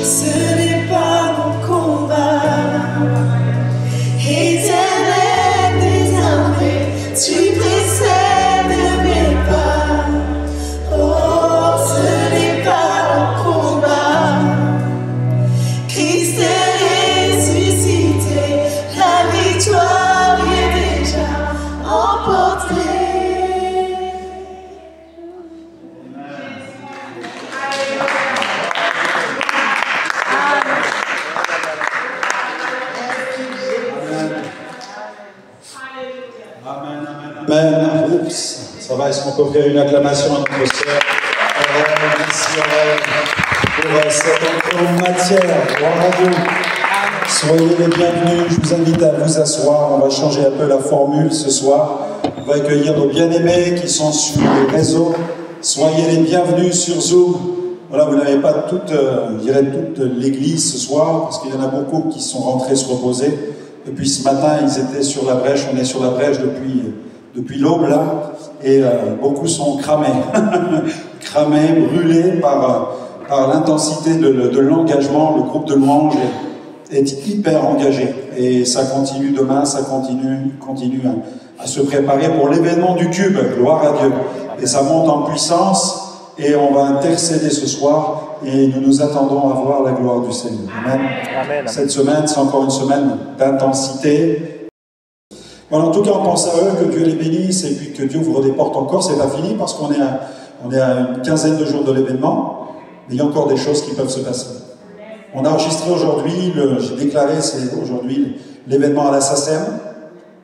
Ce n'est pas mon combat. Éternel des armées, tu précèdes mes pas. Oh, ce n'est pas mon combat. Christ est ressuscité, la victoire est déjà emportée. Amen. Oups, ça va, est-ce qu'on peut offrir une acclamation à notre sœur? Merci pour cette entrée en matière. Gloire à Dieu. Soyez les bienvenus. Je vous invite à vous asseoir. On va changer un peu la formule ce soir. On va accueillir nos bien-aimés qui sont sur les réseaux. Soyez les bienvenus sur Zoom. Voilà, vous n'avez pas toute l'église ce soir, parce qu'il y en a beaucoup qui sont rentrés se reposer. Et puis ce matin, ils étaient sur la brèche. On est sur la brèche depuis l'aube là, et beaucoup sont cramés, cramés, brûlés par l'intensité de l'engagement. Le groupe de louange est hyper engagé, et ça continue demain, ça continue à se préparer pour l'événement du Cube, gloire à Dieu. Et ça monte en puissance, et on va intercéder ce soir, et nous nous attendons à voir la gloire du Seigneur. Amen. Amen. Cette semaine, c'est encore une semaine d'intensité. Voilà, en tout cas, on pense à eux, que Dieu les bénisse, et puis que Dieu ouvre des portes encore. C'est pas fini, parce qu'on est à une quinzaine de jours de l'événement, mais il y a encore des choses qui peuvent se passer. On a enregistré aujourd'hui, j'ai déclaré, c'est aujourd'hui l'événement à la SACEM.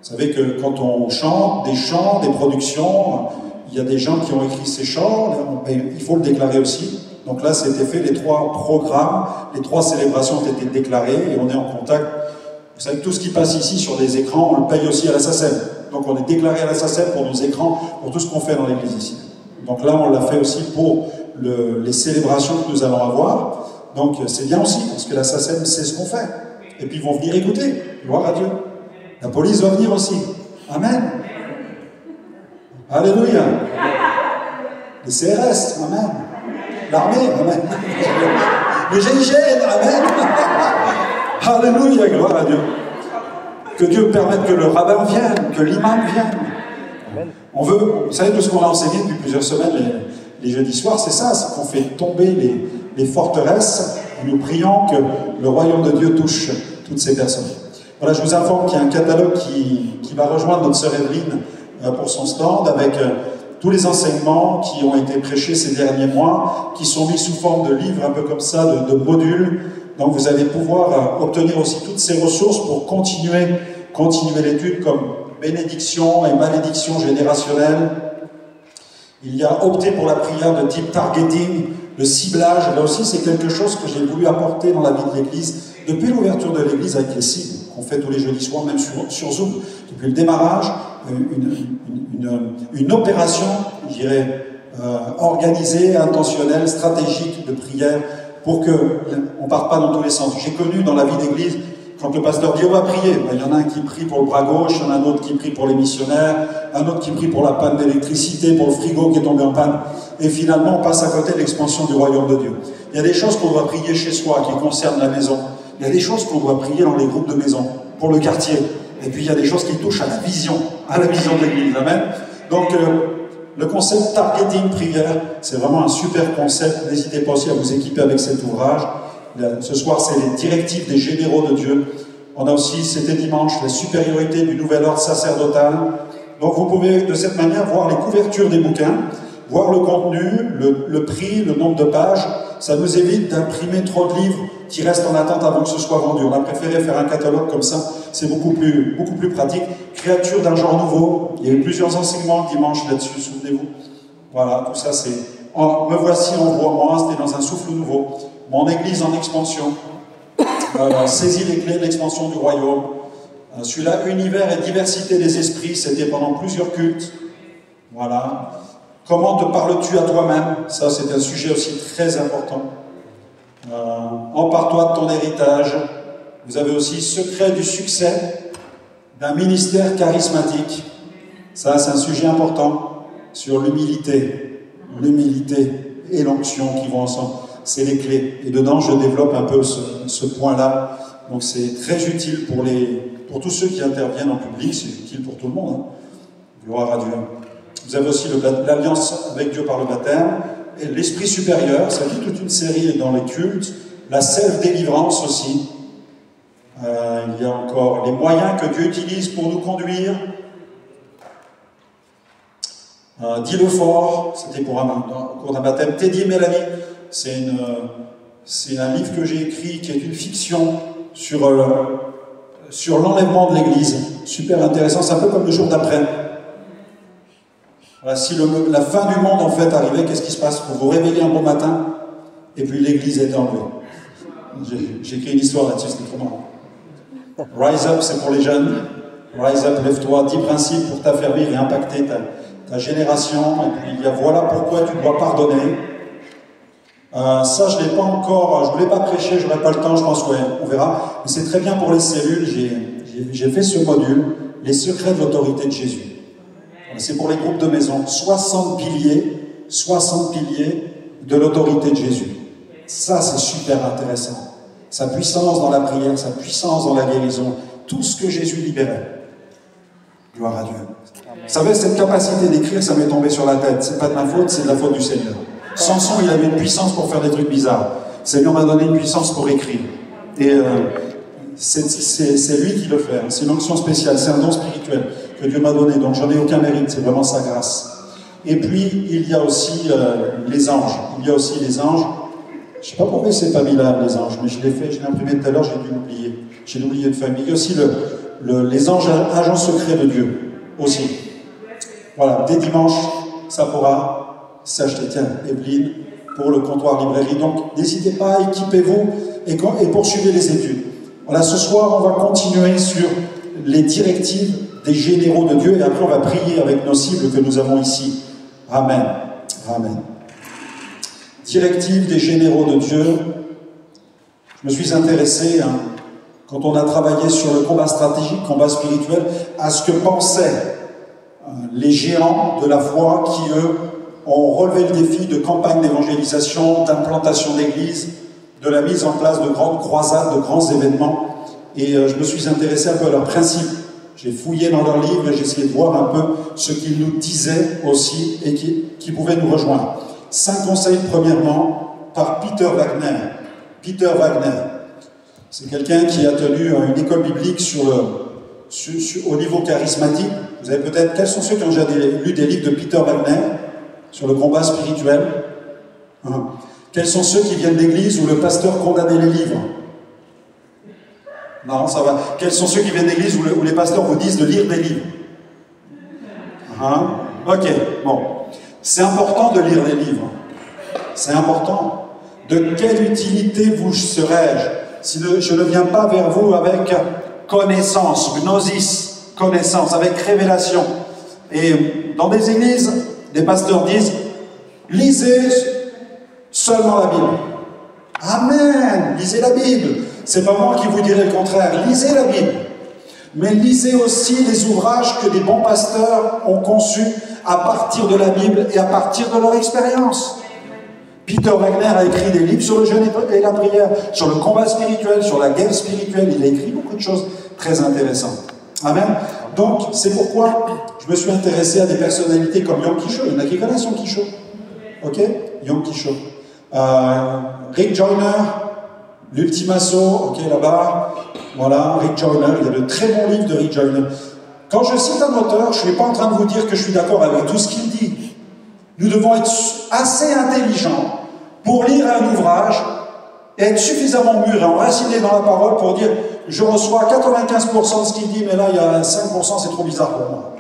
Vous savez que quand on chante, des productions, il y a des gens qui ont écrit ces chants, il faut le déclarer aussi. Donc là, c'était fait, les 3 programmes, les 3 célébrations ont été déclarées, et on est en contact. Vous savez que tout ce qui passe ici sur les écrans, on le paye aussi à la SACEM. Donc on est déclaré à la SACEM pour nos écrans, pour tout ce qu'on fait dans l'église ici. Donc là, on l'a fait aussi pour les célébrations que nous allons avoir. Donc c'est bien aussi, parce que la SACEM sait ce qu'on fait. Et puis ils vont venir écouter, gloire à Dieu. La police va venir aussi. Amen. Alléluia. Les CRS, amen. L'armée, amen. Le GIGN, amen. Alléluia, gloire à Dieu. Que Dieu permette que le rabbin vienne, que l'imam vienne. On veut, vous savez, tout ce qu'on a enseigné depuis plusieurs semaines, les jeudis soirs, c'est ça, c'est qu'on fait tomber les forteresses, et nous prions que le royaume de Dieu touche toutes ces personnes. Voilà, je vous informe qu'il y a un catalogue qui va rejoindre notre sœur Evelyne pour son stand, avec tous les enseignements qui ont été prêchés ces derniers mois, qui sont mis sous forme de livres, un peu comme ça, de modules. Donc vous allez pouvoir obtenir aussi toutes ces ressources pour continuer l'étude, comme bénédiction et malédiction générationnelle. Il y a opté pour la prière de type targeting, le ciblage. Là aussi, c'est quelque chose que j'ai voulu apporter dans la vie de l'Église, depuis l'ouverture de l'Église avec les cibles, qu'on fait tous les jeudis soirs, même sur Zoom, depuis le démarrage, une opération, je dirais, organisée, intentionnelle, stratégique de prière, pour qu'on ne parte pas dans tous les sens. J'ai connu dans la vie d'église, quand le pasteur dit on va prier, il y en a un qui prie pour le bras gauche, il y en a un autre qui prie pour les missionnaires, un autre qui prie pour la panne d'électricité, pour le frigo qui est tombé en panne, et finalement on passe à côté de l'expansion du royaume de Dieu. Il y a des choses qu'on doit prier chez soi, qui concernent la maison. Il y a des choses qu'on doit prier dans les groupes de maison, pour le quartier. Et puis il y a des choses qui touchent à la vision de l'église. Amen. Donc, le concept targeting prière, c'est vraiment un super concept. N'hésitez pas aussi à vous équiper avec cet ouvrage. Ce soir, c'est les directives des généraux de Dieu. On a aussi, c'était dimanche, la supériorité du nouvel ordre sacerdotal. Donc vous pouvez de cette manière voir les couvertures des bouquins, voir le contenu, le prix, le nombre de pages. Ça nous évite d'imprimer trop de livres qui restent en attente avant que ce soit vendu. On a préféré faire un catalogue comme ça, c'est beaucoup plus pratique. Créature d'un genre nouveau, il y a eu plusieurs enseignements dimanche là-dessus, souvenez-vous. Voilà, tout ça c'est... Me voici, envoie-moi, c'était dans un souffle nouveau. Mon église en expansion. Saisis les clés de l'expansion du royaume. Celui-là, univers et diversité des esprits, c'était pendant plusieurs cultes. Voilà. Comment te parles-tu à toi-même? Ça, c'est un sujet aussi très important. Empare-toi de ton héritage. Vous avez aussi secret du succès d'un ministère charismatique. Ça, c'est un sujet important sur l'humilité. L'humilité et l'onction qui vont ensemble. c'est les clés. Et dedans, je développe un peu ce point-là. Donc c'est très utile pour tous ceux qui interviennent en public, c'est utile pour tout le monde. Hein. Gloire à Dieu. Vous avez aussi l'alliance avec Dieu par le baptême, et l'esprit supérieur, ça dit toute une série dans les cultes, la self-délivrance aussi. Il y a encore les moyens que Dieu utilise pour nous conduire. Dis-le fort, c'était pour au cours d'un baptême. Teddy et Mélanie, c'est un livre que j'ai écrit qui est une fiction sur l'enlèvement de l'Église. Super intéressant, c'est un peu comme le jour d'après. Voilà, si la fin du monde en fait arrivait, qu'est-ce qui se passe? Vous vous réveillez un bon matin et puis l'Église est enlevée. J'ai écrit une histoire là-dessus, c'était trop marrant. Rise Up, c'est pour les jeunes. Rise Up, lève-toi, 10 principes pour t'affermir et impacter ta génération. Et puis il y a voilà pourquoi tu dois pardonner. Ça, je ne l'ai pas encore, je ne voulais pas prêcher, je n'aurai pas le temps, je pense qu'on verra. Mais c'est très bien pour les cellules, j'ai fait ce module, les secrets de l'autorité de Jésus. C'est pour les groupes de maison, 60 piliers de l'autorité de Jésus. Ça, c'est super intéressant. Sa puissance dans la prière, sa puissance dans la guérison, tout ce que Jésus libérait. Gloire à Dieu. Vous savez, cette capacité d'écrire, ça m'est tombé sur la tête. C'est pas de ma faute, c'est de la faute du Seigneur. Samson, il avait une puissance pour faire des trucs bizarres. Le Seigneur m'a donné une puissance pour écrire. Et c'est lui qui le fait. C'est une onction spéciale, c'est un don spirituel que Dieu m'a donné. Donc j'en ai aucun mérite, c'est vraiment sa grâce. Et puis, il y a aussi les anges. Il y a aussi les anges. Je ne sais pas pourquoi c'est pas mis là, les anges, mais je l'ai fait, je l'ai imprimé tout à l'heure, j'ai dû l'oublier. J'ai oublié de faire. Mais il y a aussi les anges agents secrets de Dieu, aussi. Voilà, dès dimanche, ça pourra s'acheter. Tiens, Evelyne, pour le comptoir librairie. Donc, n'hésitez pas, équipez-vous et poursuivez les études. Voilà, ce soir, on va continuer sur les directives des généraux de Dieu et après, on va prier avec nos cibles que nous avons ici. Amen. Amen. Directive des généraux de Dieu. Je me suis intéressé, quand on a travaillé sur le combat stratégique, combat spirituel, à ce que pensaient les géants de la foi qui, eux, ont relevé le défi de campagne d'évangélisation, d'implantation d'églises, de la mise en place de grandes croisades, de grands événements. Et je me suis intéressé un peu à leurs principes. J'ai fouillé dans leurs livres et j'ai essayé de voir un peu ce qu'ils nous disaient aussi et qui pouvaient nous rejoindre. 5 conseils, premièrement, par Peter Wagner. Peter Wagner, c'est quelqu'un qui a tenu une école biblique au niveau charismatique. Vous avez peut-être... Quels sont ceux qui ont déjà lu des livres de Peter Wagner sur le combat spirituel? Quels sont ceux qui viennent d'église où le pasteur condamnait les livres? Non, ça va. Quels sont ceux qui viennent d'église où les pasteurs vous disent de lire des livres? Ok, bon. C'est important de lire des livres. C'est important. De quelle utilité vous serais-je si je ne viens pas vers vous avec connaissance, gnosis, connaissance, avec révélation? Et dans des églises, les pasteurs disent, lisez seulement la Bible. Amen, lisez la Bible. C'est pas moi qui vous dirai le contraire. Lisez la Bible. Mais lisez aussi les ouvrages que des bons pasteurs ont conçus à partir de la Bible et à partir de leur expérience. Peter Wagner a écrit des livres sur le jeûne et la prière, sur le combat spirituel, sur la guerre spirituelle. Il a écrit beaucoup de choses très intéressantes. Amen. Donc, c'est pourquoi je me suis intéressé à des personnalités comme Yom Kippur. Il y en a qui connaissent Yom Kippur. Ok? Yom Kippur. Rick Joyner, l'Ultimasso, ok, là-bas. Voilà, Rick Joyner. Il y a de très bons livres de Rick Joyner. Quand je cite un auteur, je ne suis pas en train de vous dire que je suis d'accord avec tout ce qu'il dit. Nous devons être assez intelligents pour lire un ouvrage et être suffisamment mûrs et enracinés dans la parole pour dire je reçois 95% de ce qu'il dit, mais là, il y a 5%, c'est trop bizarre pour moi.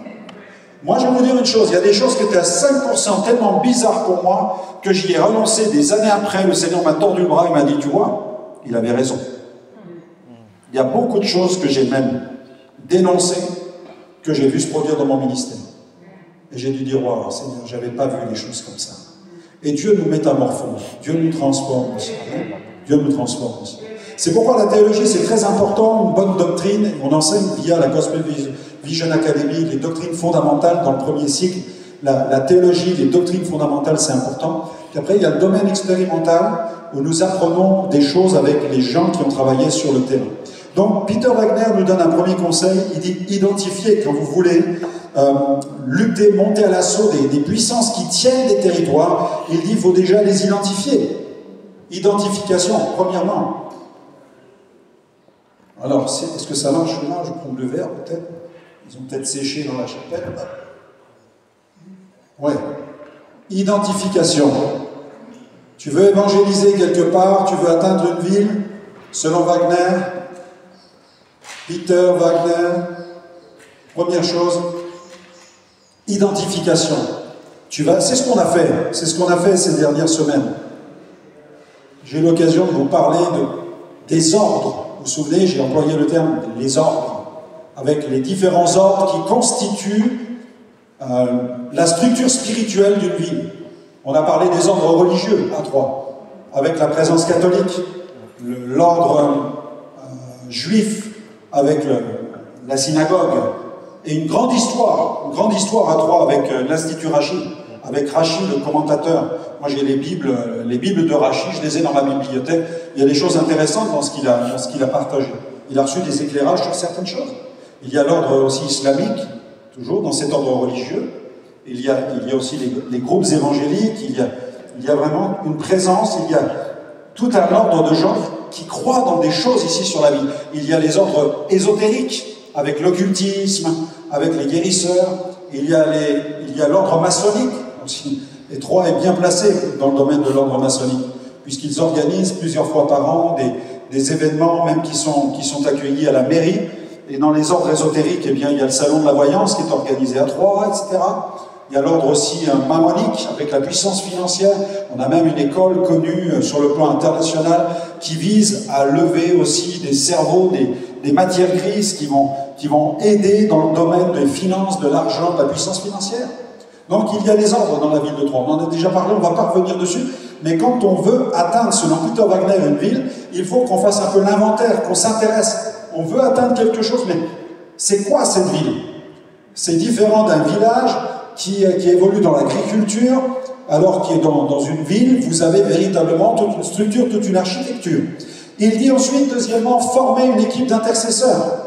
Moi, je vais vous dire une chose, il y a des choses qui étaient à 5% tellement bizarres pour moi que j'y ai renoncé des années après. Le Seigneur m'a tordu le bras et m'a dit, tu vois, il avait raison. Il y a beaucoup de choses que j'ai même dénoncées, que j'ai vu se produire dans mon ministère. Et j'ai dû dire, wow, Seigneur, je n'avais pas vu les choses comme ça. Et Dieu nous métamorphose, Dieu nous transforme aussi. Dieu nous transforme aussi. C'est pourquoi la théologie, c'est très important, une bonne doctrine. On enseigne via la Gospel Vision Academy les doctrines fondamentales dans le premier cycle. La théologie, les doctrines fondamentales, c'est important. Puis après, il y a le domaine expérimental où nous apprenons des choses avec les gens qui ont travaillé sur le terrain. Donc Peter Wagner nous donne un premier conseil, il dit identifiez quand vous voulez lutter, monter à l'assaut des puissances qui tiennent des territoires, il dit il faut déjà les identifier. Identification, premièrement. Alors, est-ce que ça marche là? Je prends le verre peut-être. Ils ont peut-être séché dans la chapelle. Ouais. Identification. Tu veux évangéliser quelque part, tu veux atteindre une ville, selon Wagner, Peter Wagner, première chose, identification. C'est ce qu'on a fait ces dernières semaines. J'ai eu l'occasion de vous parler des ordres. Vous vous souvenez, j'ai employé le terme les ordres, avec les différents ordres qui constituent la structure spirituelle d'une ville. On a parlé des ordres religieux à Troyes, avec la présence catholique, l'ordre juif avec la synagogue, et une grande histoire à Troyes avec l'Institut Rachi, avec Rachi, le commentateur. Moi j'ai les Bibles de Rachi, je les ai dans ma bibliothèque. Il y a des choses intéressantes dans ce qu'il a partagé. Il a reçu des éclairages sur certaines choses. Il y a l'ordre aussi islamique, toujours dans cet ordre religieux. Il y a aussi les groupes évangéliques, il y a vraiment une présence, il y a tout un ordre de gens qui croient dans des choses ici sur la vie. Il y a les ordres ésotériques, avec l'occultisme, avec les guérisseurs, il y a l'ordre maçonnique aussi. Et Troyes est bien placé dans le domaine de l'ordre maçonnique, puisqu'ils organisent plusieurs fois par an des événements, même qui sont accueillis à la mairie. Et dans les ordres ésotériques, eh bien, il y a le salon de la voyance qui est organisé à Troyes, etc. Il y a l'ordre aussi mammonique, avec la puissance financière. On a même une école connue sur le plan international qui vise à lever aussi des cerveaux, des matières grises qui vont aider dans le domaine des finances, de l'argent, de la puissance financière. Donc il y a des ordres dans la ville de Troyes. On en a déjà parlé, on ne va pas revenir dessus. Mais quand on veut atteindre, selon Peter Wagner, une ville, il faut qu'on fasse un peu l'inventaire, qu'on s'intéresse. On veut atteindre quelque chose, mais c'est quoi cette ville? C'est différent d'un village qui évolue dans l'agriculture, alors qu'il est dans une ville, vous avez véritablement toute une structure, toute une architecture. Il dit ensuite, deuxièmement, former une équipe d'intercesseurs.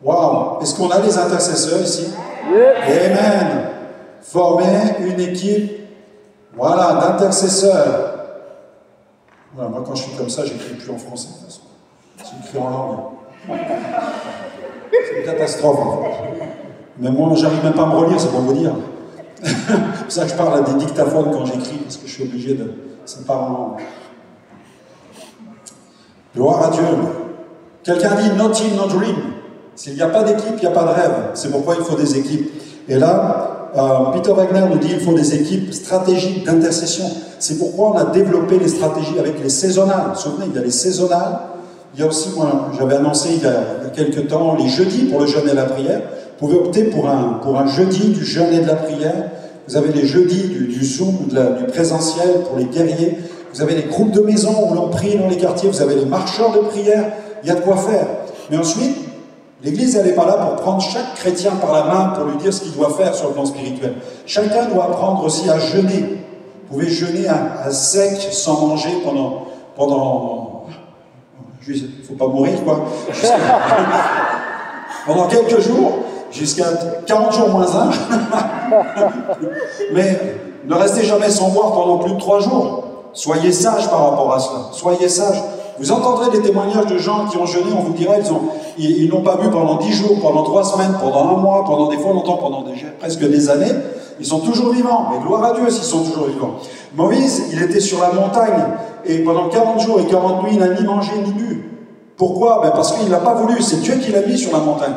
Waouh! Est-ce qu'on a des intercesseurs ici? Yeah. Amen! Former une équipe, voilà, d'intercesseurs. Voilà, moi, quand je suis comme ça, j'écris plus en français, de toute façon. J'écris en langue. C'est une catastrophe, en fait. Mais moi, j'arrive même pas à me relire, c'est pour vous dire. C'est pour ça que je parle à des dictaphones quand j'écris, parce que je suis obligé de... Ça part en langue. Gloire à Dieu. Quelqu'un dit « no team, no dream ». S'il n'y a pas d'équipe, il n'y a pas de rêve. C'est pourquoi il faut des équipes. Et là, Peter Wagner nous dit qu'il faut des équipes stratégiques d'intercession. C'est pourquoi on a développé les stratégies avec les saisonnales. Vous vous souvenez, il y a les saisonnales. Il y a aussi, moi, j'avais annoncé il y a quelques temps, les jeudis pour le jeûne et la prière. Vous pouvez opter pour un jeudi du jeûne et de la prière. Vous avez les jeudis du Zoom, du présentiel pour les guerriers. Vous avez les groupes de maison où l'on prie dans les quartiers. Vous avez les marcheurs de prière. Il y a de quoi faire. Mais ensuite, l'Église, elle n'est pas là pour prendre chaque chrétien par la main pour lui dire ce qu'il doit faire sur le plan spirituel. Chacun doit apprendre aussi à jeûner. Vous pouvez jeûner à sec, sans manger pendant il ne faut pas mourir, quoi. Pendant quelques jours, jusqu'à 40 jours moins 1. Mais ne restez jamais sans boire pendant plus de 3 jours. Soyez sages par rapport à cela. Soyez sages. Vous entendrez des témoignages de gens qui ont jeûné, on vous dira, ils n'ont pas bu pendant 10 jours, pendant 3 semaines, pendant 1 mois, pendant des fois longtemps, pendant presque des années. Ils sont toujours vivants. Mais gloire à Dieu s'ils sont toujours vivants. Moïse, il était sur la montagne, et pendant 40 jours et 40 nuits, il n'a ni mangé ni bu. Pourquoi? Parce qu'il n'a pas voulu. C'est Dieu qui l'a mis sur la montagne.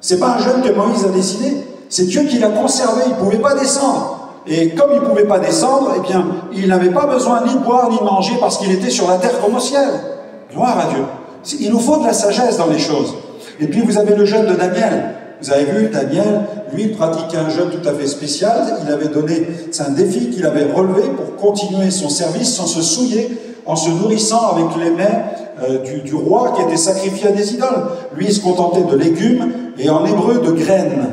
C'est pas un jeûne que Moïse a décidé. C'est Dieu qui l'a conservé. Il ne pouvait pas descendre. Et comme il ne pouvait pas descendre, eh bien, il n'avait pas besoin ni de boire ni de manger parce qu'il était sur la terre comme au ciel. Gloire à Dieu. Il nous faut de la sagesse dans les choses. Et puis vous avez le jeûne de Daniel. Vous avez vu, Daniel, lui, il pratiquait un jeûne tout à fait spécial. Il avait donné, c'est un défi qu'il avait relevé pour continuer son service sans se souiller, en se nourrissant avec les mets du roi qui était sacrifié à des idoles. Lui, il se contentait de légumes et en hébreu de graines.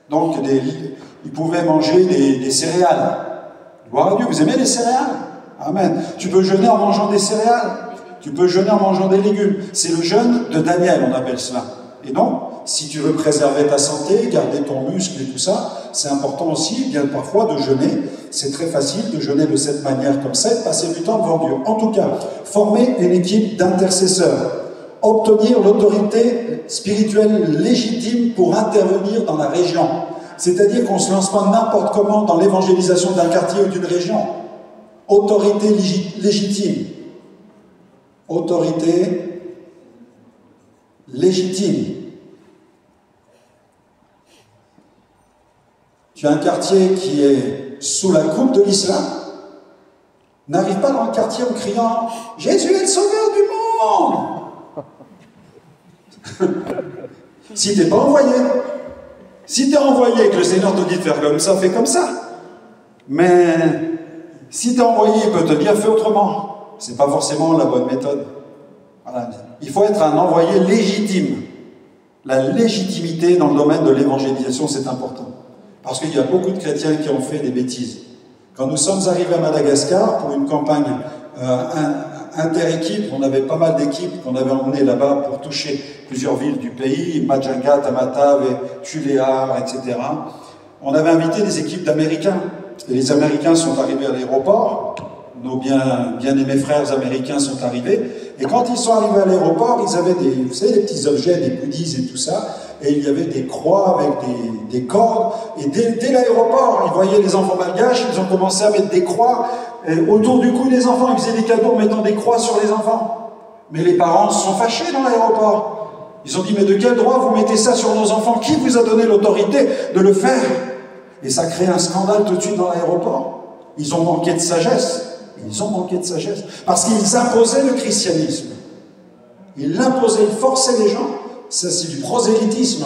Donc, il pouvait manger des céréales. Gloire à Dieu, vous aimez les céréales? Amen. Tu peux jeûner en mangeant des céréales. Tu peux jeûner en mangeant des légumes. C'est le jeûne de Daniel, on appelle cela. Et donc, si tu veux préserver ta santé, garder ton muscle et tout ça, c'est important aussi, bien parfois, de jeûner. C'est très facile de jeûner de cette manière comme ça et de passer du temps devant Dieu. En tout cas, former une équipe d'intercesseurs. Obtenir l'autorité spirituelle légitime pour intervenir dans la région. C'est-à-dire qu'on ne se lance pas n'importe comment dans l'évangélisation d'un quartier ou d'une région. Autorité légitime. Autorité légitime. Tu as un quartier qui est sous la coupe de l'islam. N'arrive pas dans le quartier en criant « Jésus est le sauveur du monde !» Si tu n'es pas envoyé. Si tu es envoyé et que le Seigneur te dit de faire comme ça, fais comme ça. Mais si tu es envoyé, il peut te dire fais autrement. Ce n'est pas forcément la bonne méthode. Voilà. Il faut être un envoyé légitime. La légitimité dans le domaine de l'évangélisation, c'est important. Parce qu'il y a beaucoup de chrétiens qui ont fait des bêtises. Quand nous sommes arrivés à Madagascar pour une campagne inter-équipe, on avait pas mal d'équipes qu'on avait emmenées là-bas pour toucher plusieurs villes du pays, Majanga, Tamatave, Tuléar, etc. On avait invité des équipes d'Américains. Et les Américains sont arrivés à l'aéroport. Nos bien-aimés frères américains sont arrivés. Et quand ils sont arrivés à l'aéroport, ils avaient vous savez, des petits objets, des goodies et tout ça. Et il y avait des croix avec des cordes. Et dès l'aéroport, ils voyaient les enfants malgaches, ils ont commencé à mettre des croix autour du cou des enfants. Ils faisaient des cadeaux en mettant des croix sur les enfants. Mais les parents se sont fâchés dans l'aéroport. Ils ont dit, mais de quel droit vous mettez ça sur nos enfants? Qui vous a donné l'autorité de le faire? Et ça crée un scandale tout de suite dans l'aéroport. Ils ont manqué de sagesse. Ils ont manqué de sagesse. Parce qu'ils imposaient le christianisme. Ils l'imposaient, ils forçaient les gens. Ça, c'est du prosélytisme.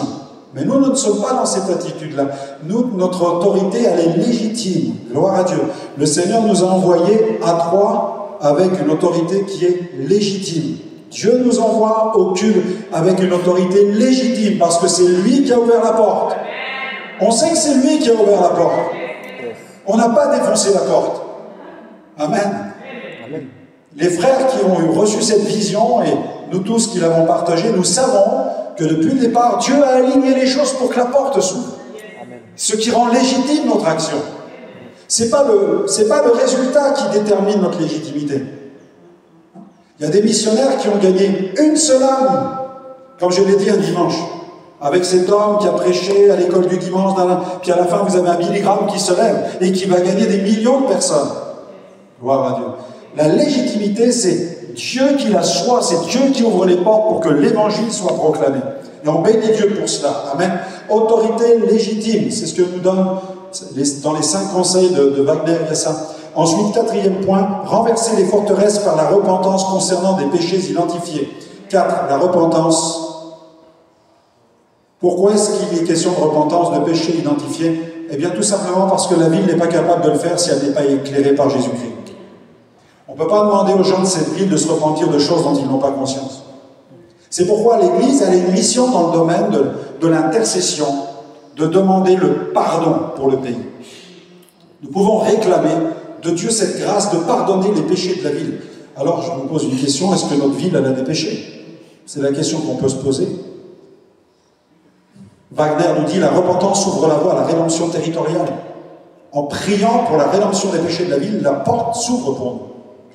Mais nous ne sommes pas dans cette attitude-là. Nous, notre autorité, elle est légitime. Gloire à Dieu. Le Seigneur nous a envoyés à Troyes avec une autorité qui est légitime. Dieu nous envoie au culte avec une autorité légitime parce que c'est lui qui a ouvert la porte. On sait que c'est lui qui a ouvert la porte. On n'a pas défoncé la porte. Amen. Amen. Les frères qui ont reçu cette vision, et nous tous qui l'avons partagée, nous savons que depuis le départ, Dieu a aligné les choses pour que la porte s'ouvre. Ce qui rend légitime notre action. C'est pas le résultat qui détermine notre légitimité. Il y a des missionnaires qui ont gagné une seule âme, comme je l'ai dit un dimanche, avec cet homme qui a prêché à l'école du dimanche, puis à la fin vous avez un Billy Graham qui se lève et qui va gagner des millions de personnes. Gloire à Dieu. La légitimité, c'est Dieu qui la soit, c'est Dieu qui ouvre les portes pour que l'évangile soit proclamé. Et on bénit Dieu pour cela. Amen. Autorité légitime, c'est ce que nous donne dans les 5 conseils de Wagner, il y a ça. Ensuite, 4e point, renverser les forteresses par la repentance concernant des péchés identifiés. 4. La repentance. Pourquoi est-ce qu'il est question de repentance, de péchés identifiés? Eh bien, tout simplement parce que la ville n'est pas capable de le faire si elle n'est pas éclairée par Jésus-Christ. On ne peut pas demander aux gens de cette ville de se repentir de choses dont ils n'ont pas conscience. C'est pourquoi l'Église a une mission dans le domaine de l'intercession, de demander le pardon pour le pays. Nous pouvons réclamer de Dieu cette grâce de pardonner les péchés de la ville. Alors, je vous pose une question, est-ce que notre ville, elle a des péchés? C'est la question qu'on peut se poser. Wagner nous dit, la repentance ouvre la voie à la rédemption territoriale. En priant pour la rédemption des péchés de la ville, la porte s'ouvre pour nous.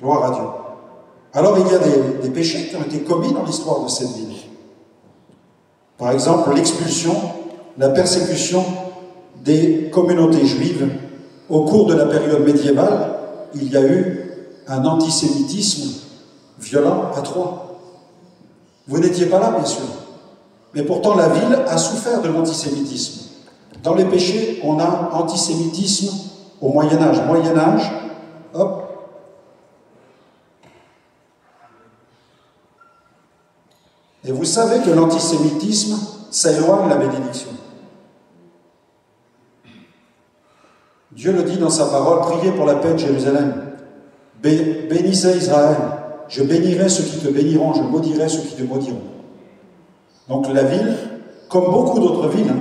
Gloire à Dieu. Alors, il y a des péchés qui ont été commis dans l'histoire de cette ville. Par exemple, l'expulsion, la persécution des communautés juives. Au cours de la période médiévale, il y a eu un antisémitisme violent à Troyes. Vous n'étiez pas là, bien sûr. Mais pourtant, la ville a souffert de l'antisémitisme. Dans les péchés, on a antisémitisme au Moyen-Âge. Moyen-Âge, hop. Et vous savez que l'antisémitisme, ça éloigne la bénédiction. Dieu le dit dans sa parole, priez pour la paix de Jérusalem. Bénissez Israël. Je bénirai ceux qui te béniront, je maudirai ceux qui te maudiront. Donc la ville, comme beaucoup d'autres villes,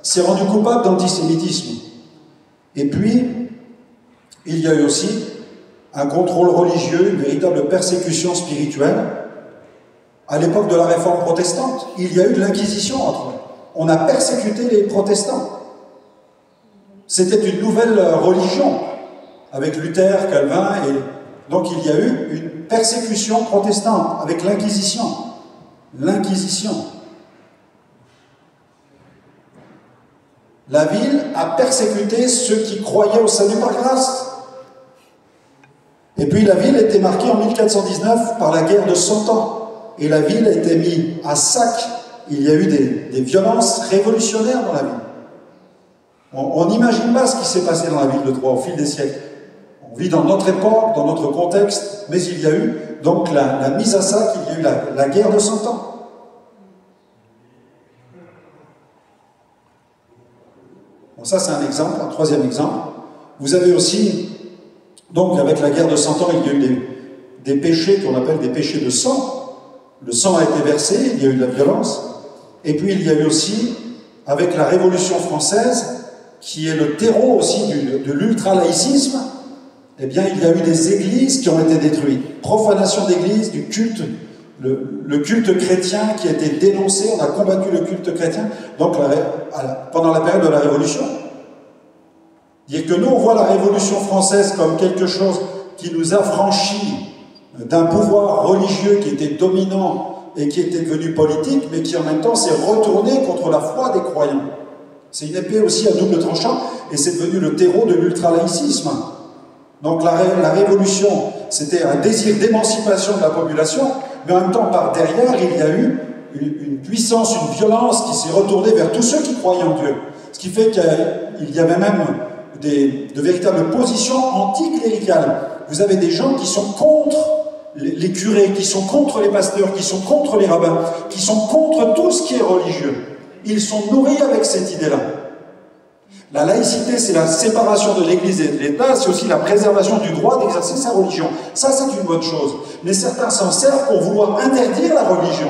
s'est rendue coupable d'antisémitisme. Et puis, il y a eu aussi un contrôle religieux, une véritable persécution spirituelle. À l'époque de la réforme protestante, il y a eu de l'inquisition entre eux. On a persécuté les protestants. C'était une nouvelle religion, avec Luther, Calvin, et donc il y a eu une persécution protestante, avec l'inquisition. L'inquisition. La ville a persécuté ceux qui croyaient au salut par grâce. Et puis la ville était marquée en 1419 par la guerre de 100 ans. Et la ville a été mise à sac. Il y a eu des violences révolutionnaires dans la ville. On n'imagine pas ce qui s'est passé dans la ville de Troyes au fil des siècles. On vit dans notre époque, dans notre contexte, mais il y a eu donc la mise à sac, il y a eu la guerre de 100 ans. Bon, ça c'est un exemple, un troisième exemple. Vous avez aussi, donc avec la guerre de 100 ans, il y a eu des péchés qu'on appelle des péchés de sang. Le sang a été versé, il y a eu de la violence. Et puis il y a eu aussi, avec la Révolution française, qui est le terreau aussi de l'ultra-laïcisme, eh bien il y a eu des églises qui ont été détruites. Profanation d'églises, du culte, le culte chrétien qui a été dénoncé, on a combattu le culte chrétien, donc pendant la période de la Révolution. Dire que nous, on voit la Révolution française comme quelque chose qui nous affranchit d'un pouvoir religieux qui était dominant et qui était devenu politique, mais qui en même temps s'est retourné contre la foi des croyants. C'est une épée aussi à double tranchant, et c'est devenu le terreau de l'ultralaïcisme. Donc la Révolution, c'était un désir d'émancipation de la population, mais en même temps, par derrière, il y a eu une puissance, une violence qui s'est retournée vers tous ceux qui croyaient en Dieu. Ce qui fait qu'il y avait même de véritables positions anticléricales. Vous avez des gens qui sont contre les curés, qui sont contre les pasteurs, qui sont contre les rabbins, qui sont contre tout ce qui est religieux. Ils sont nourris avec cette idée-là. La laïcité, c'est la séparation de l'Église et de l'État, c'est aussi la préservation du droit d'exercer sa religion. Ça, c'est une bonne chose. Mais certains s'en servent pour vouloir interdire la religion.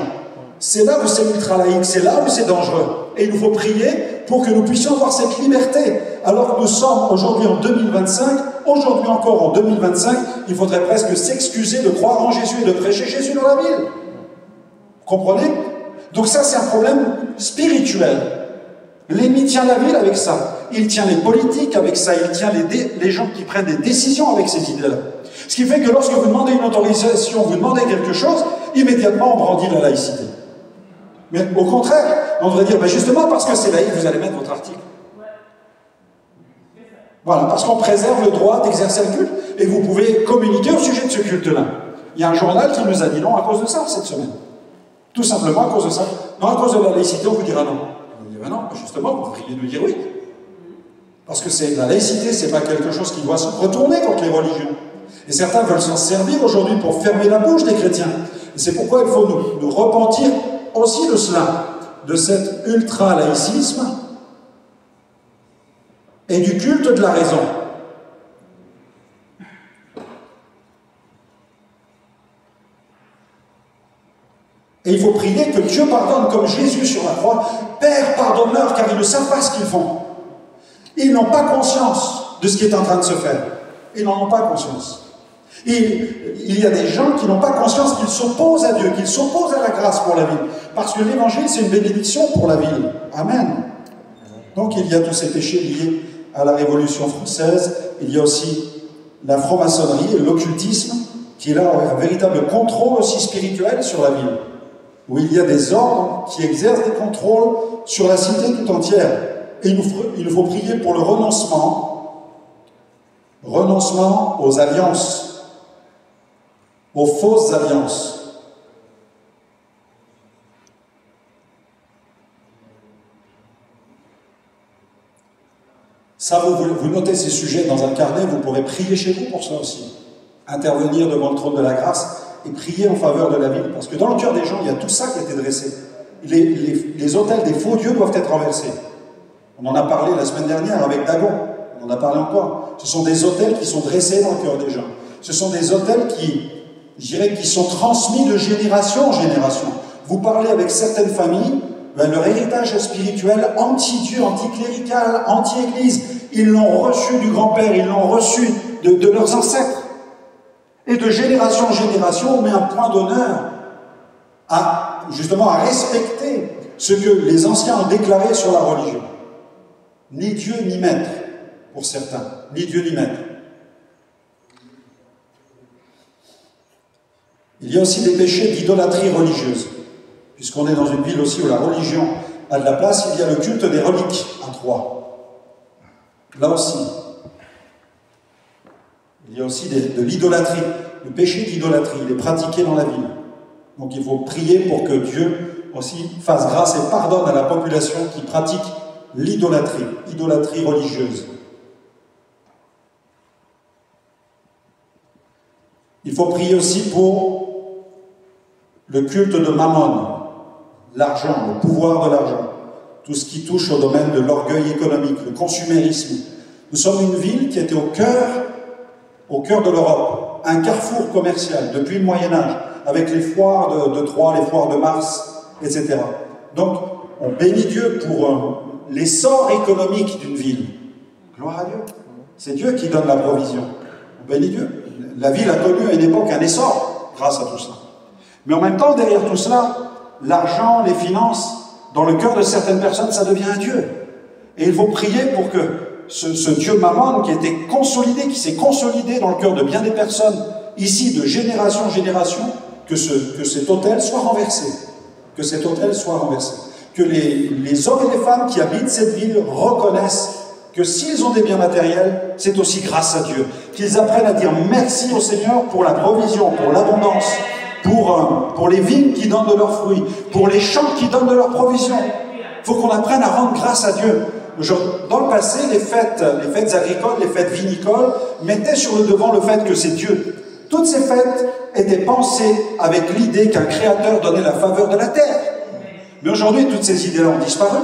C'est là où c'est ultra-laïque, c'est là où c'est dangereux. Et il nous faut prier pour que nous puissions avoir cette liberté. Alors que nous sommes aujourd'hui en 2025, aujourd'hui encore en 2025, il faudrait presque s'excuser de croire en Jésus et de prêcher Jésus dans la ville. Vous comprenez? Donc ça, c'est un problème spirituel. L'ennemi tient la ville avec ça. Il tient les politiques avec ça. Il tient les gens qui prennent des décisions avec ces idées-là. Ce qui fait que lorsque vous demandez une autorisation, vous demandez quelque chose, immédiatement on brandit la laïcité. Mais au contraire, on devrait dire, ben justement parce que c'est laïque, vous allez mettre votre article. Voilà, parce qu'on préserve le droit d'exercer le culte, et vous pouvez communiquer au sujet de ce culte-là. Il y a un journal qui nous a dit non à cause de ça cette semaine. Tout simplement à cause de ça. Non, à cause de la laïcité, on vous dira non. On vous dit, ben non, justement, vous devriez nous dire oui. Parce que la laïcité, c'est pas quelque chose qui doit se retourner contre les religions. Et certains veulent s'en servir aujourd'hui pour fermer la bouche des chrétiens. Et c'est pourquoi il faut nous repentir aussi de cela, de cet ultra-laïcisme et du culte de la raison. Et il faut prier que Dieu pardonne comme Jésus sur la croix. Père, pardonne-leur car ils ne savent pas ce qu'ils font. Ils n'ont pas conscience de ce qui est en train de se faire. Ils n'en ont pas conscience. Il y a des gens qui n'ont pas conscience qu'ils s'opposent à Dieu, qu'ils s'opposent à la grâce pour la ville. Parce que l'évangile, c'est une bénédiction pour la ville. Amen. Donc il y a tous ces péchés liés à la Révolution française. Il y a aussi la franc-maçonnerie et l'occultisme, qui est là un véritable contrôle aussi spirituel sur la ville. Où il y a des ordres qui exercent des contrôles sur la cité tout entière. Et il nous faut prier pour le renoncement aux alliances, aux fausses alliances. Ça, vous notez ces sujets dans un carnet, vous pourrez prier chez vous pour ça aussi. Intervenir devant le trône de la grâce et prier en faveur de la ville. Parce que dans le cœur des gens, il y a tout ça qui a été dressé. Les autels des faux dieux doivent être renversés. On en a parlé la semaine dernière avec Dagon. On en a parlé encore. Ce sont des autels qui sont dressés dans le cœur des gens. Ce sont des autels qui sont transmis de génération en génération. Vous parlez avec certaines familles, leur héritage spirituel anti-Dieu, anti-clérical, anti-église, ils l'ont reçu du grand-père, ils l'ont reçu de leurs ancêtres. Et de génération en génération, on met un point d'honneur justement à respecter ce que les anciens ont déclaré sur la religion. Ni Dieu ni maître, pour certains. Ni Dieu ni maître. Il y a aussi des péchés d'idolâtrie religieuse. Puisqu'on est dans une ville aussi où la religion a de la place, il y a le culte des reliques à Troyes. Là aussi, il y a aussi de l'idolâtrie. Le péché d'idolâtrie, il est pratiqué dans la ville. Donc il faut prier pour que Dieu aussi fasse grâce et pardonne à la population qui pratique l'idolâtrie religieuse. Il faut prier aussi pour le culte de Mammon, l'argent, le pouvoir de l'argent, tout ce qui touche au domaine de l'orgueil économique, le consumérisme. Nous sommes une ville qui était au cœur de l'Europe, un carrefour commercial depuis le Moyen-Âge, avec les foires de Troyes, les foires de Mars, etc. Donc, on bénit Dieu pour l'essor économique d'une ville. Gloire à Dieu. C'est Dieu qui donne la provision. On bénit Dieu. La ville a connu à une époque un essor grâce à tout ça. Mais en même temps, derrière tout cela, l'argent, les finances, dans le cœur de certaines personnes, ça devient un Dieu. Et il faut prier pour que ce Dieu Mammon qui était consolidé, qui s'est consolidé dans le cœur de bien des personnes, ici, de génération en génération, que cet autel soit renversé. Que cet autel soit renversé. Que les hommes et les femmes qui habitent cette ville reconnaissent que s'ils ont des biens matériels, c'est aussi grâce à Dieu. Qu'ils apprennent à dire merci au Seigneur pour la provision, pour l'abondance, pour les vignes qui donnent de leurs fruits, pour les champs qui donnent de leurs provisions. Il faut qu'on apprenne à rendre grâce à Dieu. Dans le passé, les fêtes agricoles, les fêtes vinicoles, mettaient sur le devant le fait que c'est Dieu. Toutes ces fêtes étaient pensées avec l'idée qu'un créateur donnait la faveur de la terre. Mais aujourd'hui, toutes ces idées-là ont disparu.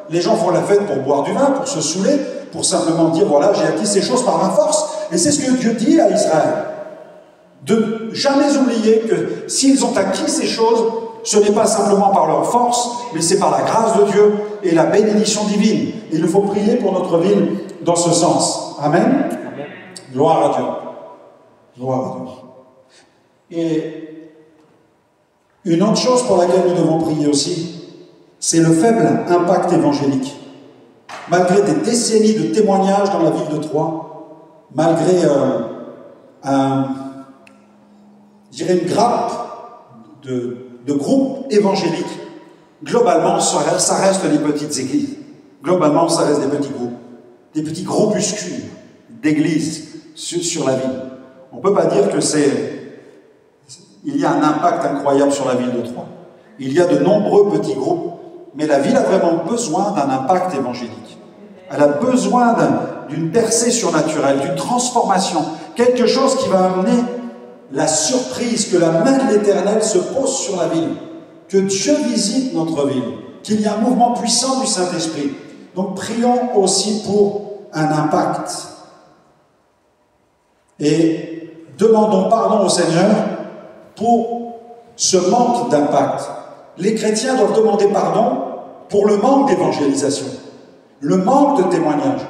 Les gens font la fête pour boire du vin, pour se saouler, pour simplement dire, voilà, j'ai acquis ces choses par ma force. Et c'est ce que Dieu dit à Israël. De jamais oublier que s'ils ont acquis ces choses, ce n'est pas simplement par leur force, mais c'est par la grâce de Dieu et la bénédiction divine. Et il faut prier pour notre ville dans ce sens. Amen. Amen. Gloire à Dieu. Gloire à Dieu. Et une autre chose pour laquelle nous devons prier aussi, c'est le faible impact évangélique. Malgré des décennies de témoignages dans la ville de Troyes, malgré une grappe de groupes évangéliques, globalement, ça reste des petites églises. Globalement, ça reste des petits groupes, des petits groupuscules d'églises sur la ville. On ne peut pas dire que il y a un impact incroyable sur la ville de Troyes. Il y a de nombreux petits groupes, mais la ville a vraiment besoin d'un impact évangélique. Elle a besoin d'une percée surnaturelle, d'une transformation, quelque chose qui va amener la surprise, que la main de l'Éternel se pose sur la ville, que Dieu visite notre ville, qu'il y a un mouvement puissant du Saint-Esprit. Donc prions aussi pour un impact. Et demandons pardon au Seigneur pour ce manque d'impact. Les chrétiens doivent demander pardon pour le manque d'évangélisation, le manque de témoignage.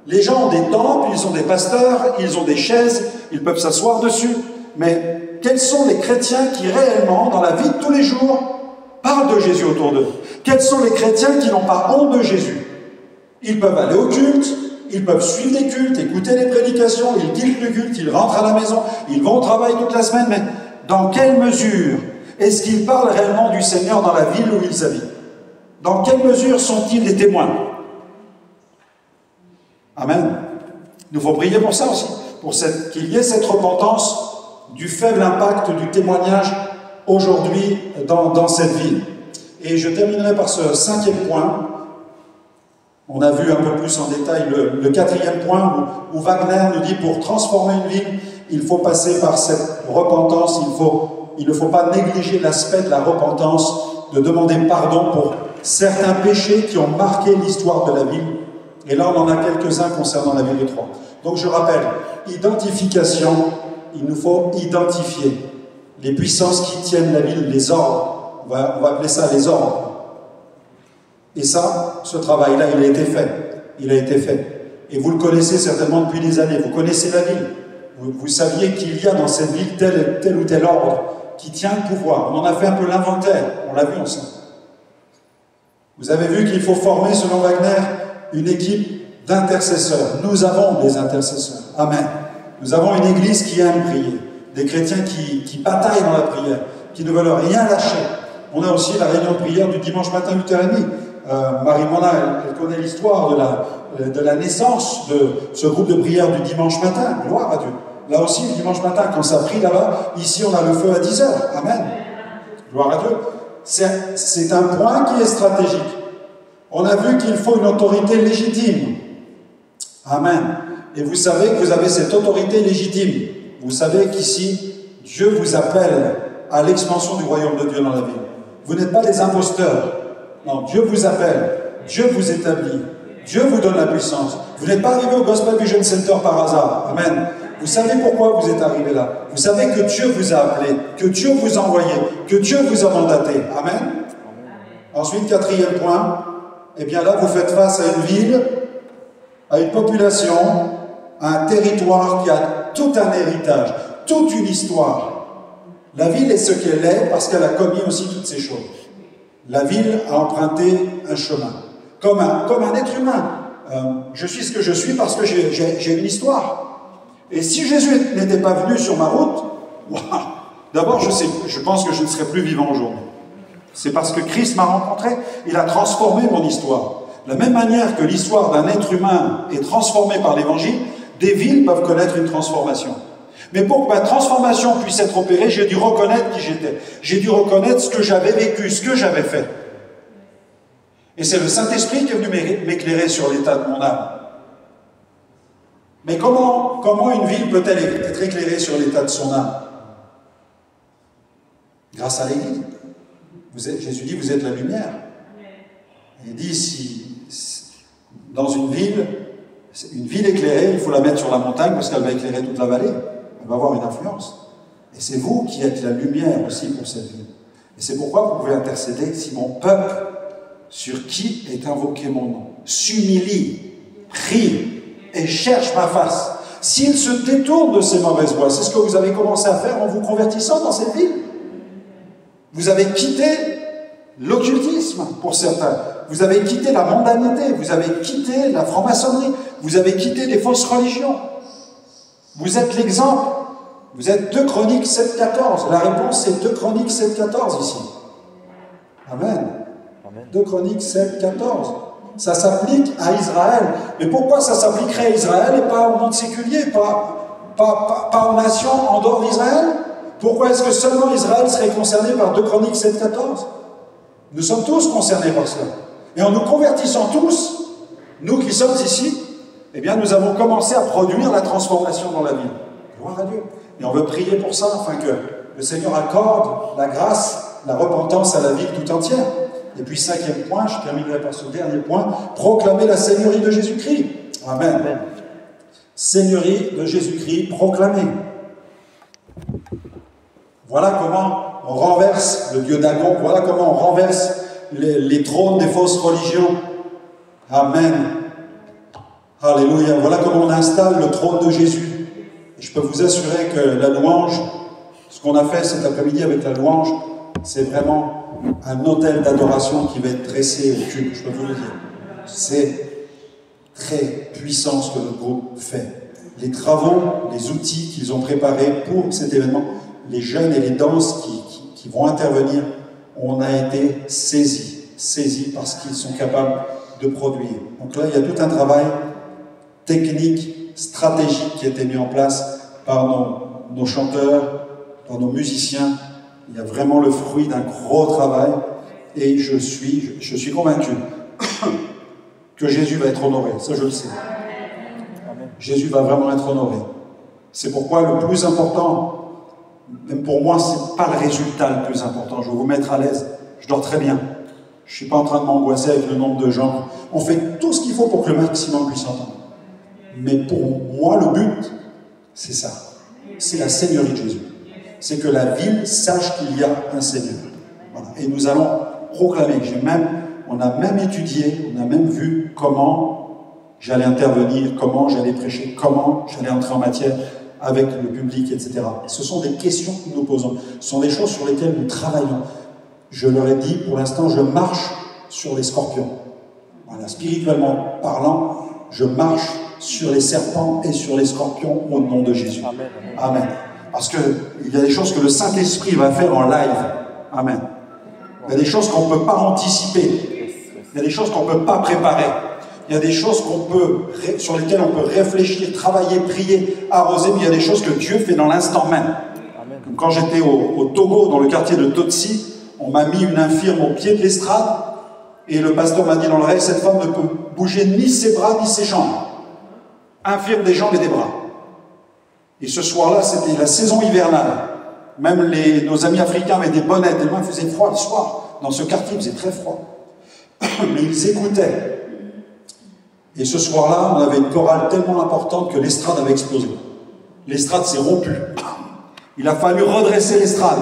Les gens ont des temples, ils ont des pasteurs, ils ont des chaises, ils peuvent s'asseoir dessus. Mais quels sont les chrétiens qui réellement, dans la vie de tous les jours, parlent de Jésus autour d'eux? Quels sont les chrétiens qui n'ont pas honte de Jésus? Ils peuvent aller au culte, ils peuvent suivre des cultes, écouter les prédications, ils quittent le culte, ils rentrent à la maison, ils vont au travail toute la semaine, mais dans quelle mesure est-ce qu'ils parlent réellement du Seigneur dans la ville où ils habitent? Dans quelle mesure sont-ils des témoins? Amen. Il nous faut prier pour ça aussi, pour qu'il y ait cette repentance du faible impact du témoignage aujourd'hui dans cette ville. Et je terminerai par ce 5e point. On a vu un peu plus en détail le 4e point où Wagner nous dit pour transformer une ville, il faut passer par cette repentance, il ne faut pas négliger l'aspect de la repentance, de demander pardon pour certains péchés qui ont marqué l'histoire de la ville. Et là, on en a quelques-uns concernant la ville de Troyes. Donc je rappelle, identification, il nous faut identifier les puissances qui tiennent la ville, les ordres. On va appeler ça les ordres. Et ça, ce travail-là, il a été fait. Il a été fait. Et vous le connaissez certainement depuis des années. Vous connaissez la ville. vous saviez qu'il y a dans cette ville tel ou tel ordre qui tient le pouvoir. On en a fait un peu l'inventaire, on l'a vu ensemble. Vous avez vu qu'il faut former, selon Wagner, une équipe d'intercesseurs. Nous avons des intercesseurs. Amen. Nous avons une église qui aime prier. Des chrétiens qui bataillent dans la prière, qui ne veulent rien lâcher. On a aussi la réunion de prière du dimanche matin 8h30. Marie-Mona, elle connaît l'histoire de la naissance de ce groupe de prière du dimanche matin. Gloire à Dieu. Là aussi, le dimanche matin, quand ça prie là-bas, ici on a le feu à 10h. Amen. Gloire à Dieu. C'est un point qui est stratégique. On a vu qu'il faut une autorité légitime. Amen. Et vous savez que vous avez cette autorité légitime. Vous savez qu'ici, Dieu vous appelle à l'expansion du royaume de Dieu dans la ville. Vous n'êtes pas des imposteurs. Non, Dieu vous appelle. Dieu vous établit. Dieu vous donne la puissance. Vous n'êtes pas arrivé au Gospel Vision Center par hasard. Amen. Vous savez pourquoi vous êtes arrivé là. Vous savez que Dieu vous a appelé, que Dieu vous a envoyé, que Dieu vous a mandaté. Amen. Ensuite, quatrième point, eh bien là, vous faites face à une ville, à une population, à un territoire qui a tout un héritage, toute une histoire. La ville est ce qu'elle est parce qu'elle a commis aussi toutes ces choses. La ville a emprunté un chemin, comme un être humain. Je suis ce que je suis parce que j'ai une histoire. Et si Jésus n'était pas venu sur ma route, d'abord je pense que je ne serais plus vivant aujourd'hui. C'est parce que Christ m'a rencontré, il a transformé mon histoire. De la même manière que l'histoire d'un être humain est transformée par l'Évangile, des villes peuvent connaître une transformation. Mais pour que ma transformation puisse être opérée, j'ai dû reconnaître qui j'étais. J'ai dû reconnaître ce que j'avais vécu, ce que j'avais fait. Et c'est le Saint-Esprit qui est venu m'éclairer sur l'état de mon âme. Mais comment une ville peut-elle être éclairée sur l'état de son âme? Grâce à l'Église. Jésus dit, vous êtes la lumière. Il dit, si dans une ville éclairée, il faut la mettre sur la montagne parce qu'elle va éclairer toute la vallée. Elle va avoir une influence. Et c'est vous qui êtes la lumière aussi pour cette ville. Et c'est pourquoi vous pouvez intercéder si mon peuple, sur qui est invoqué mon nom, s'humilie, prie et cherche ma face. S'il se détourne de ces mauvaises voies, c'est ce que vous avez commencé à faire en vous convertissant dans cette ville. Vous avez quitté l'occultisme pour certains. Vous avez quitté la mondanité. Vous avez quitté la franc-maçonnerie. Vous avez quitté les fausses religions. Vous êtes l'exemple. Vous êtes 2 Chroniques 7,14. La réponse c'est 2 Chroniques 7,14 ici. Amen. 2 Chroniques 7,14. Ça s'applique à Israël. Mais pourquoi ça s'appliquerait à Israël et pas au monde séculier, pas aux nations en dehors d'Israël? Pourquoi est-ce que seulement Israël serait concerné par 2 Chroniques 7,14? Nous sommes tous concernés par cela. Et en nous convertissant tous, nous qui sommes ici, eh bien nous avons commencé à produire la transformation dans la vie. Gloire à Dieu. Et on veut prier pour ça, afin que le Seigneur accorde la grâce, la repentance à la ville tout entière. Et puis 5e point, je terminerai par ce dernier point, proclamer la Seigneurie de Jésus-Christ. Amen. Amen. Seigneurie de Jésus-Christ proclamée. Voilà comment on renverse le dieu Dagon, voilà comment on renverse les trônes des fausses religions. Amen. Alléluia. Voilà comment on installe le trône de Jésus. Et je peux vous assurer que la louange, ce qu'on a fait cet après-midi avec la louange, c'est vraiment un autel d'adoration qui va être dressé au culte, je peux vous le dire. C'est très puissant ce que notre groupe fait. Les travaux, les outils qu'ils ont préparés pour cet événement, les jeunes et les danses qui vont intervenir, on a été saisis parce qu'ils sont capables de produire. Donc là, il y a tout un travail technique, stratégique qui a été mis en place par nos chanteurs, par nos musiciens. Il y a vraiment le fruit d'un gros travail et je suis convaincu que Jésus va être honoré. Ça, je le sais. Jésus va vraiment être honoré. C'est pourquoi le plus important, même pour moi, ce n'est pas le résultat le plus important. Je vais vous mettre à l'aise. Je dors très bien. Je ne suis pas en train de m'angoisser avec le nombre de gens. On fait tout ce qu'il faut pour que le maximum puisse entendre. Mais pour moi, le but, c'est ça. C'est la Seigneurie de Jésus. C'est que la ville sache qu'il y a un Seigneur. Voilà. Et nous allons proclamer. On a même étudié, on a même vu comment j'allais intervenir, comment j'allais prêcher, comment j'allais entrer en matière avec le public, etc. Ce sont des questions que nous nous posons. Ce sont des choses sur lesquelles nous travaillons. Je leur ai dit, pour l'instant, je marche sur les scorpions. Voilà, spirituellement parlant, je marche sur les serpents et sur les scorpions au nom de Jésus. Amen. Amen. Parce qu'il y a des choses que le Saint-Esprit va faire en live. Amen. Il y a des choses qu'on ne peut pas anticiper. Il y a des choses qu'on ne peut pas préparer. Il y a des choses sur lesquelles on peut réfléchir, travailler, prier, arroser, mais il y a des choses que Dieu fait dans l'instant même. Comme quand j'étais au Togo, dans le quartier de Totsi, on m'a mis une infirme au pied de l'estrade, et le pasteur m'a dit dans l'oreille, cette femme ne peut bouger ni ses bras ni ses jambes. Infirme des jambes et des bras. Et ce soir-là, c'était la saison hivernale. Même nos amis africains avaient des bonnets, tellement il faisait froid le soir. Dans ce quartier, il faisait très froid. Mais ils écoutaient. Et ce soir-là, on avait une chorale tellement importante que l'estrade avait explosé. L'estrade s'est rompue. Il a fallu redresser l'estrade.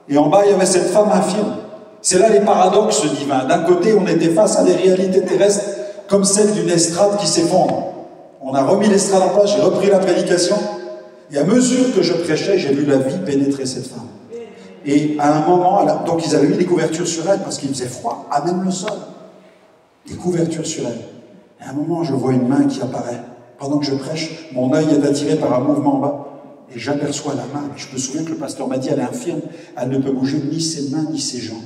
Et en bas, il y avait cette femme infirme. C'est là les paradoxes divins. D'un côté, on était face à des réalités terrestres comme celle d'une estrade qui s'effondre. On a remis l'estrade en place, j'ai repris la prédication. Et à mesure que je prêchais, j'ai vu la vie pénétrer cette femme. Et à un moment, donc ils avaient mis des couvertures sur elle parce qu'il faisait froid, à même le sol. Des couvertures sur elle. Et à un moment, je vois une main qui apparaît. Pendant que je prêche, mon œil est attiré par un mouvement en bas. Et j'aperçois la main. Et je me souviens que le pasteur m'a dit, elle est infirme. Elle ne peut bouger ni ses mains ni ses jambes.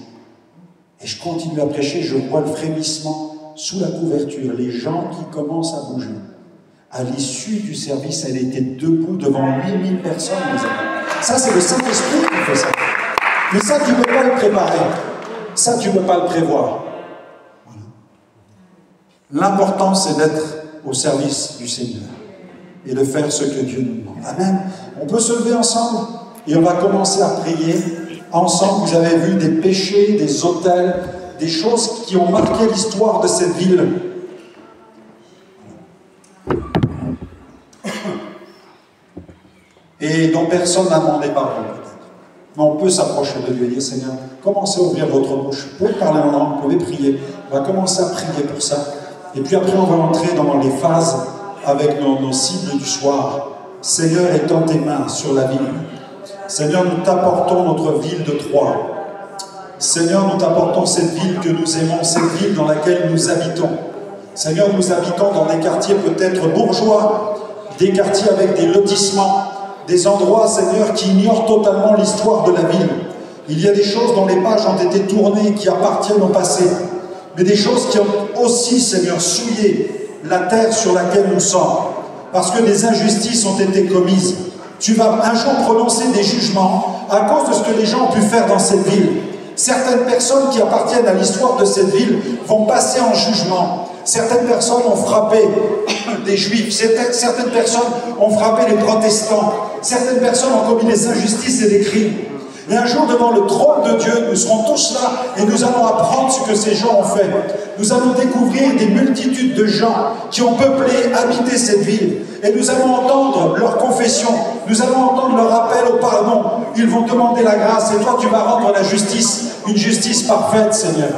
Et je continue à prêcher, je vois le frémissement sous la couverture, les jambes qui commencent à bouger. À l'issue du service, elle était debout devant 8000 personnes, mes amis. Ça, c'est le Saint-Esprit qui fait ça. Mais ça, tu ne peux pas le préparer. Ça, tu ne peux pas le prévoir. Voilà. L'important, c'est d'être au service du Seigneur et de faire ce que Dieu nous demande. Amen. On peut se lever ensemble et on va commencer à prier. Ensemble, vous avez vu des péchés, des autels, des choses qui ont marqué l'histoire de cette ville. Et dont personne n'a demandé pardon, peut-être. Mais on peut s'approcher de Dieu et dire, Seigneur, commencez à ouvrir votre bouche. Vous pouvez parler en langue, vous pouvez prier. On va commencer à prier pour ça. Et puis après, on va entrer dans les phases avec nos cibles du soir. Seigneur, étends tes mains sur la ville. Seigneur, nous t'apportons notre ville de Troyes. Seigneur, nous t'apportons cette ville que nous aimons, cette ville dans laquelle nous habitons. Seigneur, nous habitons dans des quartiers peut-être bourgeois, des quartiers avec des lotissements, des endroits, Seigneur, qui ignorent totalement l'histoire de la ville. Il y a des choses dont les pages ont été tournées, qui appartiennent au passé, mais des choses qui ont aussi, Seigneur, souillé la terre sur laquelle nous sommes, parce que des injustices ont été commises. Tu vas un jour prononcer des jugements à cause de ce que les gens ont pu faire dans cette ville. Certaines personnes qui appartiennent à l'histoire de cette ville vont passer en jugement. Certaines personnes ont frappé des juifs, certaines personnes ont frappé les protestants, certaines personnes ont commis des injustices et des crimes. Et un jour, devant le trône de Dieu, nous serons tous là et nous allons apprendre ce que ces gens ont fait. Nous allons découvrir des multitudes de gens qui ont peuplé, habité cette ville. Et nous allons entendre leur confession, nous allons entendre leur appel au pardon. Ils vont demander la grâce et toi, tu vas rendre la justice, une justice parfaite, Seigneur.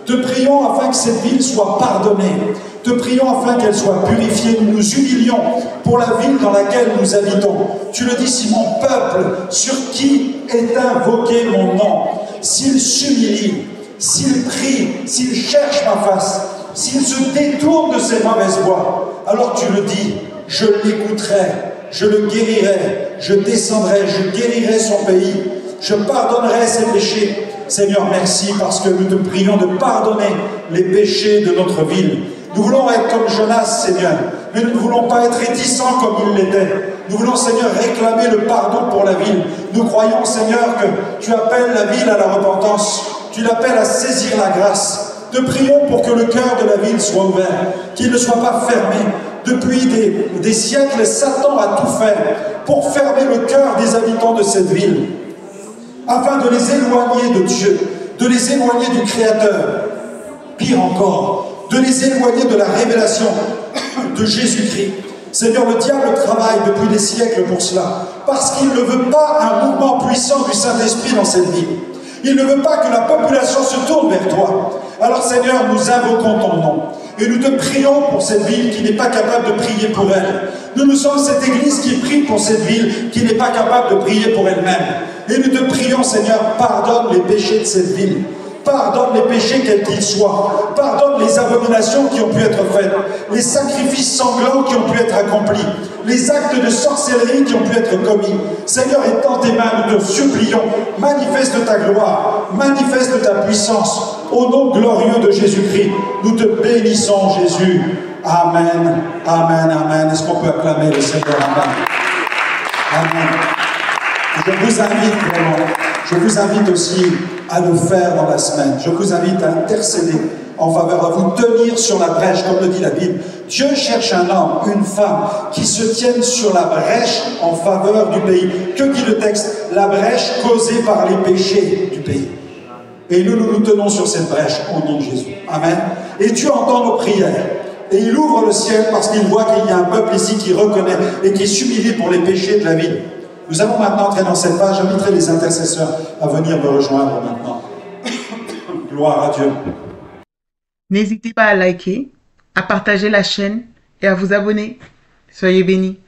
Te prions afin que cette ville soit pardonnée. Te prions afin qu'elle soit purifiée. Nous nous humilions pour la ville dans laquelle nous habitons. Tu le dis, si mon peuple, sur qui est invoqué mon nom, s'il s'humilie, s'il prie, s'il cherche ma face, s'il se détourne de ses mauvaises voies, alors tu le dis, je l'écouterai, je le guérirai, je descendrai, je guérirai son pays, je pardonnerai ses péchés. Seigneur, merci parce que nous te prions de pardonner les péchés de notre ville. Nous voulons être comme Jonas, Seigneur, mais nous ne voulons pas être réticents comme il l'était. Nous voulons, Seigneur, réclamer le pardon pour la ville. Nous croyons, Seigneur, que tu appelles la ville à la repentance. Tu l'appelles à saisir la grâce. Te prions pour que le cœur de la ville soit ouvert, qu'il ne soit pas fermé. Depuis des siècles, Satan a tout fait pour fermer le cœur des habitants de cette ville, afin de les éloigner de Dieu, de les éloigner du Créateur. Pire encore, de les éloigner de la révélation de Jésus-Christ. Seigneur, le diable travaille depuis des siècles pour cela, parce qu'il ne veut pas un mouvement puissant du Saint-Esprit dans cette ville. Il ne veut pas que la population se tourne vers toi. Alors Seigneur, nous invoquons ton nom. Et nous te prions pour cette ville qui n'est pas capable de prier pour elle. Nous sommes cette église qui prie pour cette ville qui n'est pas capable de prier pour elle-même. Et nous te prions, Seigneur, pardonne les péchés de cette ville. Pardonne les péchés quels qu'ils soient. Pardonne les abominations qui ont pu être faites. Les sacrifices sanglants qui ont pu être accomplis. Les actes de sorcellerie qui ont pu être commis. Seigneur, étends tes mains, nous te supplions. Manifeste ta gloire. Manifeste ta puissance. Au nom glorieux de Jésus-Christ, nous te bénissons, Jésus. Amen. Amen. Amen. Est-ce qu'on peut acclamer le Seigneur? Amen. Amen. Je vous invite vraiment. Je vous invite aussi à le faire dans la semaine. Je vous invite à intercéder en faveur, à vous tenir sur la brèche, comme le dit la Bible. Dieu cherche un homme, une femme, qui se tiennent sur la brèche en faveur du pays. Que dit le texte? La brèche causée par les péchés du pays. Et nous tenons sur cette brèche au nom de Jésus. Amen. Et Dieu entend nos prières. Et il ouvre le ciel parce qu'il voit qu'il y a un peuple ici qui reconnaît et qui s'humilie pour les péchés de la ville. Nous allons maintenant entrer dans cette page. J'inviterai les intercesseurs à venir me rejoindre maintenant. Gloire à Dieu. N'hésitez pas à liker, à partager la chaîne et à vous abonner. Soyez bénis.